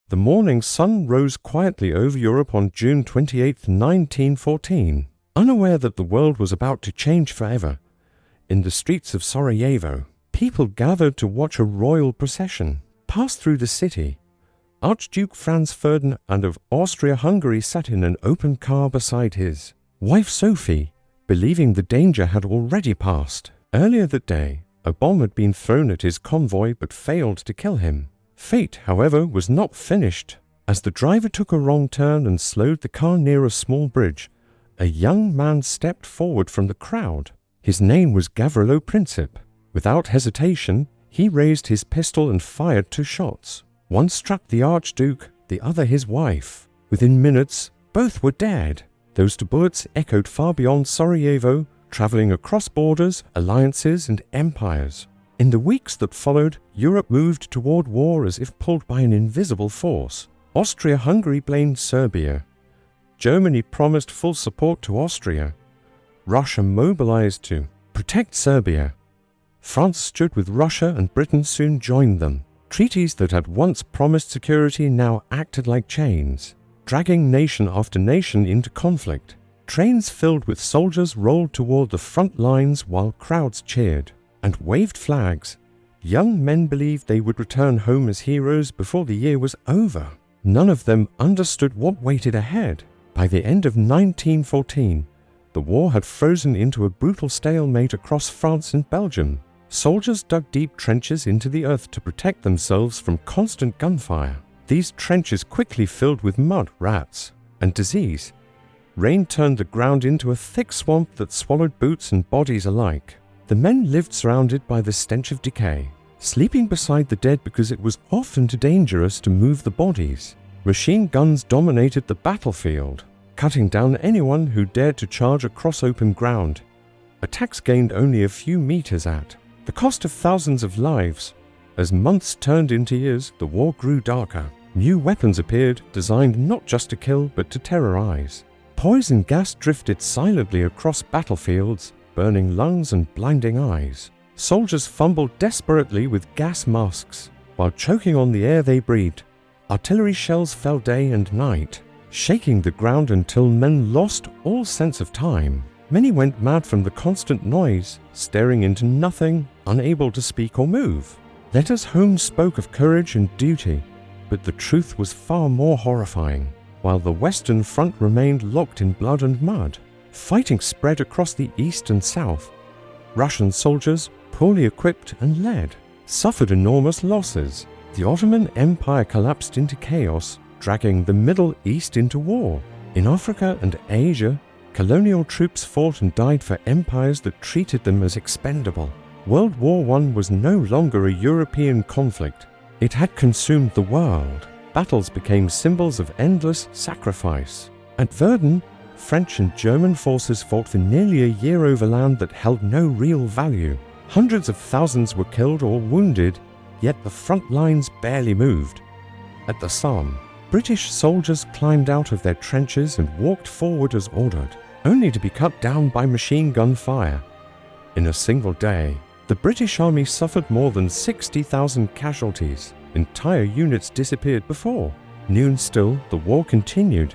The morning sun rose quietly over Europe on June 28, 1914. Unaware that the world was about to change forever, in the streets of Sarajevo, people gathered to watch a royal procession pass through the city. Archduke Franz Ferdinand of Austria-Hungary sat in an open car beside his wife Sophie, believing the danger had already passed. Earlier that day, a bomb had been thrown at his convoy but failed to kill him. Fate, however, was not finished. As the driver took a wrong turn and slowed the car near a small bridge, a young man stepped forward from the crowd. His name was Gavrilo Princip. Without hesitation, he raised his pistol and fired 2 shots. One struck the Archduke, the other his wife. Within minutes, both were dead. Those 2 bullets echoed far beyond Sarajevo, traveling across borders, alliances, and empires. In the weeks that followed, Europe moved toward war as if pulled by an invisible force. Austria-Hungary blamed Serbia. Germany promised full support to Austria. Russia mobilized to protect Serbia. France stood with Russia, and Britain soon joined them. Treaties that had once promised security now acted like chains, dragging nation after nation into conflict. Trains filled with soldiers rolled toward the front lines while crowds cheered and waved flags. Young men believed they would return home as heroes before the year was over. None of them understood what waited ahead. By the end of 1914, the war had frozen into a brutal stalemate across France and Belgium. Soldiers dug deep trenches into the earth to protect themselves from constant gunfire. These trenches quickly filled with mud, rats, and disease. Rain turned the ground into a thick swamp that swallowed boots and bodies alike. The men lived surrounded by the stench of decay, sleeping beside the dead because it was often too dangerous to move the bodies. Machine guns dominated the battlefield, cutting down anyone who dared to charge across open ground. Attacks gained only a few meters at the cost of thousands of lives. As months turned into years, the war grew darker. New weapons appeared, designed not just to kill but to terrorize. Poison gas drifted silently across battlefields, burning lungs and blinding eyes. Soldiers fumbled desperately with gas masks, while choking on the air they breathed. Artillery shells fell day and night, shaking the ground until men lost all sense of time. Many went mad from the constant noise, staring into nothing, unable to speak or move. Letters home spoke of courage and duty, but the truth was far more horrifying. While the Western Front remained locked in blood and mud, fighting spread across the east and south. Russian soldiers, poorly equipped and led, suffered enormous losses. The Ottoman Empire collapsed into chaos, dragging the Middle East into war. In Africa and Asia, colonial troops fought and died for empires that treated them as expendable. World War I was no longer a European conflict. It had consumed the world. Battles became symbols of endless sacrifice. At Verdun, French and German forces fought for nearly a year over land that held no real value. Hundreds of thousands were killed or wounded, yet the front lines barely moved. At the Somme, British soldiers climbed out of their trenches and walked forward as ordered, only to be cut down by machine gun fire. In a single day, the British Army suffered more than 60,000 casualties. Entire units disappeared before. Noon still, the war continued.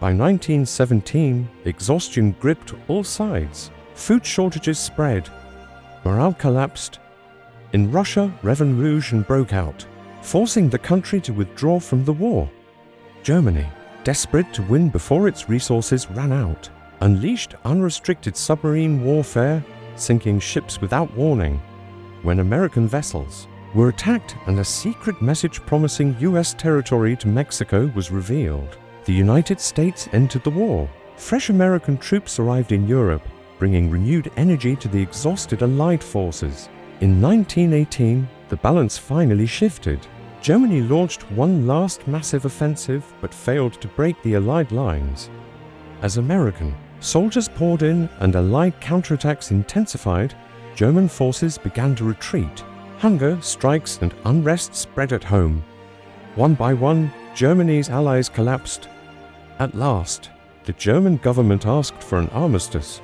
By 1917, exhaustion gripped all sides. Food shortages spread. Morale collapsed. In Russia, revolution broke out, forcing the country to withdraw from the war. Germany, desperate to win before its resources ran out, unleashed unrestricted submarine warfare, sinking ships without warning. When American vessels were attacked and a secret message promising U.S. territory to Mexico was revealed, the United States entered the war. Fresh American troops arrived in Europe, bringing renewed energy to the exhausted Allied forces. In 1918, the balance finally shifted. Germany launched one last massive offensive but failed to break the Allied lines. As American soldiers poured in and Allied counterattacks intensified, German forces began to retreat. Hunger, strikes, and unrest spread at home. One by one, Germany's allies collapsed. At last, the German government asked for an armistice.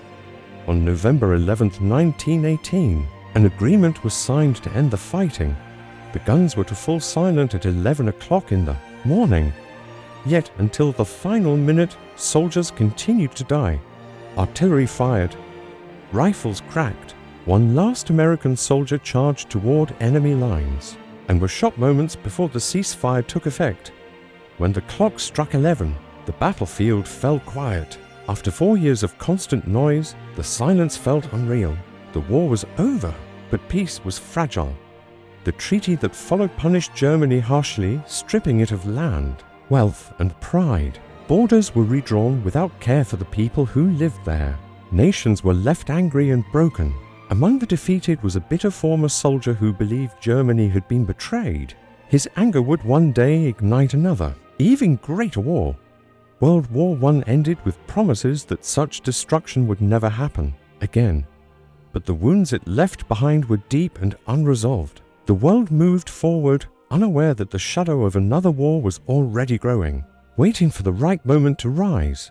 On November 11, 1918, an agreement was signed to end the fighting. The guns were to fall silent at 11 o'clock in the mourning. Yet until the final minute, soldiers continued to die. Artillery fired. Rifles cracked. One last American soldier charged toward enemy lines and was shot moments before the ceasefire took effect. When the clock struck 11, the battlefield fell quiet. After 4 years of constant noise, the silence felt unreal. The war was over, but peace was fragile. The treaty that followed punished Germany harshly, stripping it of land, wealth, and pride. Borders were redrawn without care for the people who lived there. Nations were left angry and broken. Among the defeated was a bitter former soldier who believed Germany had been betrayed. His anger would one day ignite another, even greater war. World War I ended with promises that such destruction would never happen again. But the wounds it left behind were deep and unresolved. The world moved forward, unaware that the shadow of another war was already growing, waiting for the right moment to rise.